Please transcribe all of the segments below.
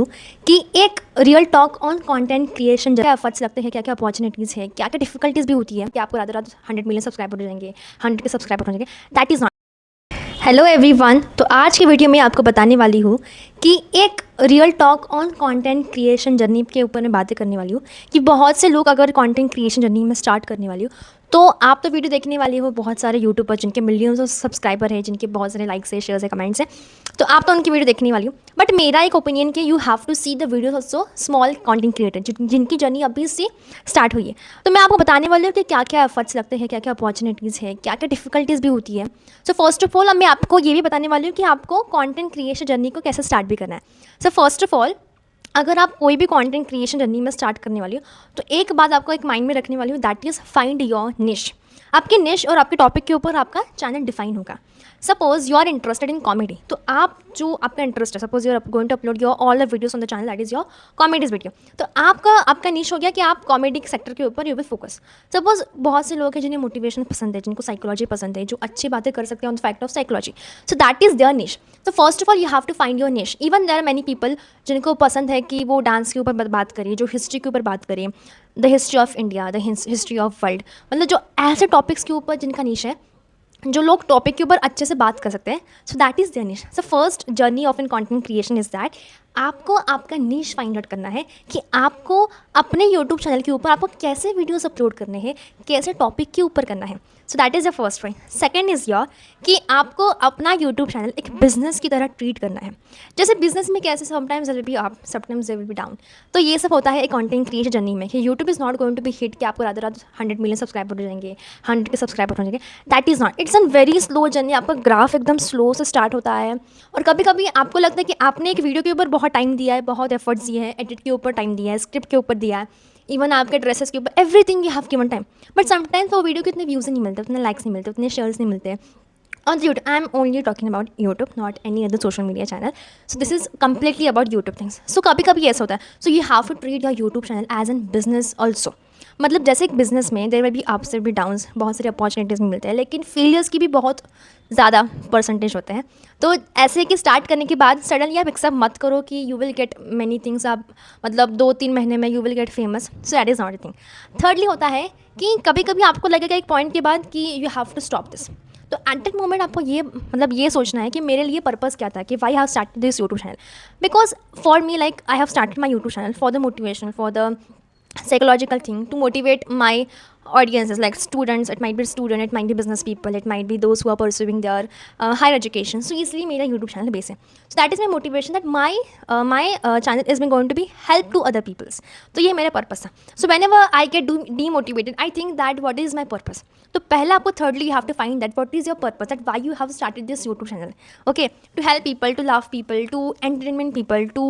हूँ कि एक real talk on content creation, क्या एफर्ट्स लगते हैं, क्या क्या अपॉर्चुनिटीज़ है, क्या क्या डिफिकल्टीज भी होती है कि आपको रात रात 100 मिलियन सब्सक्राइबर हो जाएंगे, 100 के सब्सक्राइबर हो जाएंगे। That is not. Hello everyone, तो आज की वीडियो में आपको बताने वाली हूँ कि एक real talk on content creation journey के ऊपर मैं बातें करने वाली हूँ कि बहुत से लोग अगर कंटेंट क्रिएशन जर्नी में स्टार्ट करने वाली हो तो आप तो वीडियो देखने वाली हो बहुत सारे यूट्यूबर जिनके मिलियंस ऑफ सब्सक्राइबर हैं, जिनके बहुत सारे लाइक्स है, शेयर्स है, कमेंट्स हैं, तो आप तो उनकी वीडियो देखने वाली हो। बट मेरा एक ओपिनियन कि you have to see the videos also small content creator जिनकी जर्नी अभी से स्टार्ट हुई है। तो मैं आपको बताने वाली हूँ कि क्या क्या एफर्ट्स लगते हैं, क्या क्या अपॉर्चुनिटीज़ है, क्या क्या डिफिकल्टीज़ भी होती है। सो फर्स्ट ऑफ ऑल मैं आपको ये भी बताने वाली हूँ कि आपको कंटेंट क्रिएशन जर्नी को कैसे स्टार्ट भी करना है। सो फर्स्ट ऑफ ऑल, अगर आप कोई भी कंटेंट क्रिएशन जर्नी में स्टार्ट करने वाली हो तो एक बात आपको एक माइंड में रखने वाली हूँ, दैट इज़ फाइंड योर निश। आपके निश और आपके टॉपिक के ऊपर आपका चैनल डिफाइन होगा। Suppose you are interested in comedy, तो आप जो आपका इंटरेस्ट है, suppose you are going to upload your all the videos on the channel that is your comedies video, तो आपका निश हो गया कि आप कॉमेडी के सेक्टर के ऊपर यू विल फोकस। सपोज बहुत से लोग हैं जिन्हें मोटिवेशन पसंद है, जिनको साइकोलॉजी पसंद है, जो अच्छी बातें कर सकते हैं on the fact of psychology, so that is their niche. तो first of all you have to find your niche. Even there are many people जिनको पसंद है कि वो डांस के ऊपर बात करें, जो हिस्ट्री के ऊपर बात करें, the history of India, the history of world, मतलब जो ऐसे टॉपिक्स के ऊपर जिनका निश है, जो लोग टॉपिक के ऊपर अच्छे से बात कर सकते हैं, सो दैट इज़ देयर निश। So first journey of in content creation is that आपको आपका निश फाइंड आउट करना है कि आपको अपने यूट्यूब चैनल के ऊपर आपको कैसे वीडियोस अपलोड करने हैं, कैसे टॉपिक के ऊपर करना है। So that is the first point. Second is your कि आपको अपना यूट्यूब चैनल एक बिजनेस की तरह ट्रीट करना है। जैसे बिजनेस में कैसे sometimes there will be up, sometimes there will be down, तो ये सब होता है एक कंटेंट क्रिएशन जर्नी में कि YouTube is not going to be hit कि आपको रात रात 100 मिलियन सब्सक्राइबर हो जाएंगे, 100 के सब्सक्राइबर हो जाएंगे। That is not, it's a very slow journey. आपका ग्राफ एकदम स्लो से स्टार्ट होता है और कभी कभी आपको लगता है कि आपने एक वीडियो के ऊपर बहुत टाइम दिया है, बहुत एफर्ट्स दिए हैं, एडिट के ऊपर टाइम दिया है, स्क्रिप्ट के ऊपर दिया है, इवन आपके ड्रेसेस के ऊपर, everything you have given time, but sometimes वो वीडियो के इतने व्यूज़ नहीं मिलते, उतने लाइक्स नहीं मिलते, उतने शेयर्स नहीं मिलते on the YouTube. I'm only talking about YouTube, not any other social media channel. So this is completely about YouTube things. So कभी कभी ऐसा होता है, so you have to treat your YouTube channel as a business also. मतलब जैसे एक business में there will be ups, there will be downs, बहुत सारी अपॉर्चुनिटीज़ भी मिलते हैं, लेकिन फेलियर्स की भी बहुत ज़्यादा परसेंटेज होते हैं। तो ऐसे कि स्टार्ट करने के बाद सडनली आप एक्सेप्ट मत करो कि you will get many things, आप मतलब 2-3 महीने में you will get famous, so that is not a thing. Thirdly होता है कि कभी कभी आपको लगेगा एक पॉइंट के बाद कि you have to stop this. तो एट दैट मोमेंट आपको ये सोचना है कि मेरे लिए पर्पस क्या था, कि why have started this YouTube channel. Because for me, like I have started my YouTube channel for the motivation, for the psychological thing, to motivate my audiences, like students, it might be student, it might be business people, it might be those who are pursuing their higher education. So इसलिए मेरा YouTube channel base है. So that is my motivation, that my channel is going to be help to other peoples. तो ये मेरा purpose था. So whenever I get demotivated, I think that what is my purpose. तो पहला आपको thirdly you have to find that what is your purpose, that why you have started this YouTube channel. Okay, to help people, to love people, to entertain people, to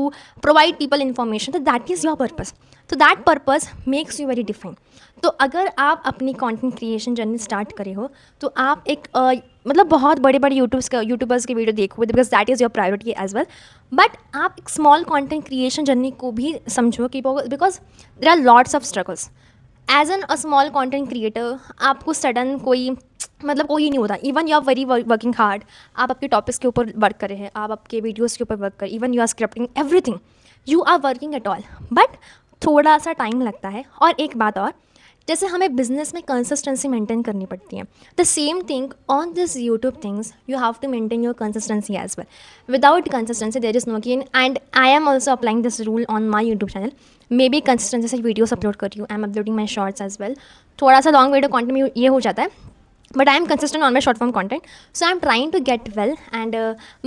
provide people information. So that is your purpose. तो that purpose makes you very define. तो अगर आप अपनी content creation journey start करे हो तो आप एक मतलब बहुत बड़े बड़े यूट्यूबर्स के वीडियो देखो, because that is your priority as well, but आप एक स्मॉल कंटेंट क्रिएशन जर्नी को भी समझो कि because there are lots of struggles as an a small content creator. आपको सडन कोई नहीं होता, even you are very working hard, आप आपके टॉपिक्स के ऊपर वर्क कर रहे हैं, आप आपके वीडियोज़ के ऊपर वर्क करें, even you are scripting everything, you are working at all, but थोड़ा सा टाइम लगता है। और एक बात और, जैसे हमें बिजनेस में कंसिस्टेंसी मेंटेन करनी पड़ती है, the same thing on this YouTube things, you have to maintain your consistency as well. Without consistency there is no gain, and I am also applying this rule on my YouTube channel. मे बी consistency से videos upload कर रही हूँ, I am uploading my shorts as well. थोड़ा सा long video content में ये हो जाता है, but I am consistent on my short form content, so I am trying to get well, and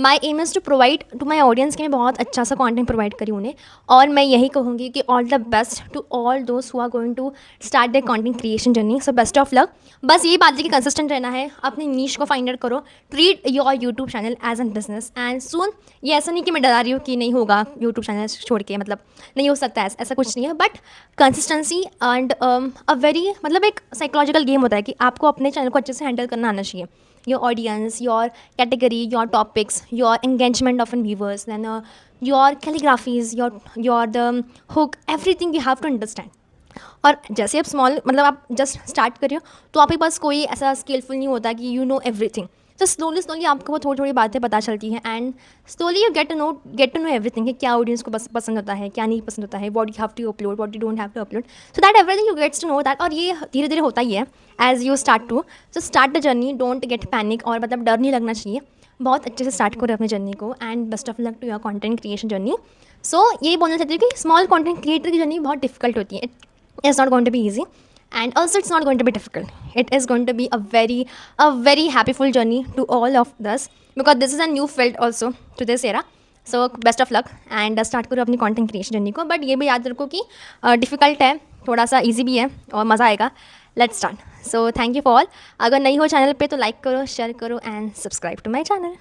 my aim is to provide to my audience कि मैं बहुत अच्छा सा content provide करी उन्हें। और मैं यही कहूँगी कि all the best to all those who are going to start their content creation journey, so best of luck। बस यही बात है कि consistent रहना है, अपनी niche को find out करो, treat your YouTube channel as a business, and soon ये ऐसा नहीं कि मैं डरा रही हूँ कि नहीं होगा YouTube channel छोड़ के, मतलब नहीं हो सकता है, ऐसा कुछ नहीं है, but consistency and a very, मतलब एक साइकोलॉजिकल गेम होता है कि आपको अपने चैनल को अच्छे से हैंडल करना आना चाहिए। Your audience, your category, your topics, your engagement of an viewers, then your calligraphies, your the hook, everything you have to understand. और जैसे आप स्मॉल, मतलब आप जस्ट स्टार्ट कर रहे हो तो आपके पास कोई ऐसा स्किलफुल नहीं होता कि यू नो एवरीथिंग। तो स्लोली आपको वो थोड़ी थोड़ी बातें पता चलती हैं and slowly you get to know everything कि क्या ऑडियंस को पसंद होता है, क्या नहीं पसंद होता है, what you have to upload, what you don't have to upload, so that everything you gets to know that. और ये धीरे धीरे होता ही है as you start to, so start the journey, don't get panic, और मतलब डर नहीं लगना चाहिए, बहुत अच्छे से स्टार्ट करो अपनी जर्नी को and best of luck to your content creation journey. So यही बोलना चाहती हूँ कि स्मॉल कंटेंट क्रिएटर की जर्नी बहुत डिफिकल्ट होती है, it is not going to be easy and also it's not going to be difficult. It is going to be a very happyful journey to all of us because this is a new field also to this era. So best of luck and start करो अपनी content creation journey को, but ये भी याद रखो कि difficult है, थोड़ा सा easy भी है और मज़ा आएगा। Let's start. So thank you for all. अगर नई हो चैनल पे तो लाइक करो, शेयर करो and subscribe to my channel.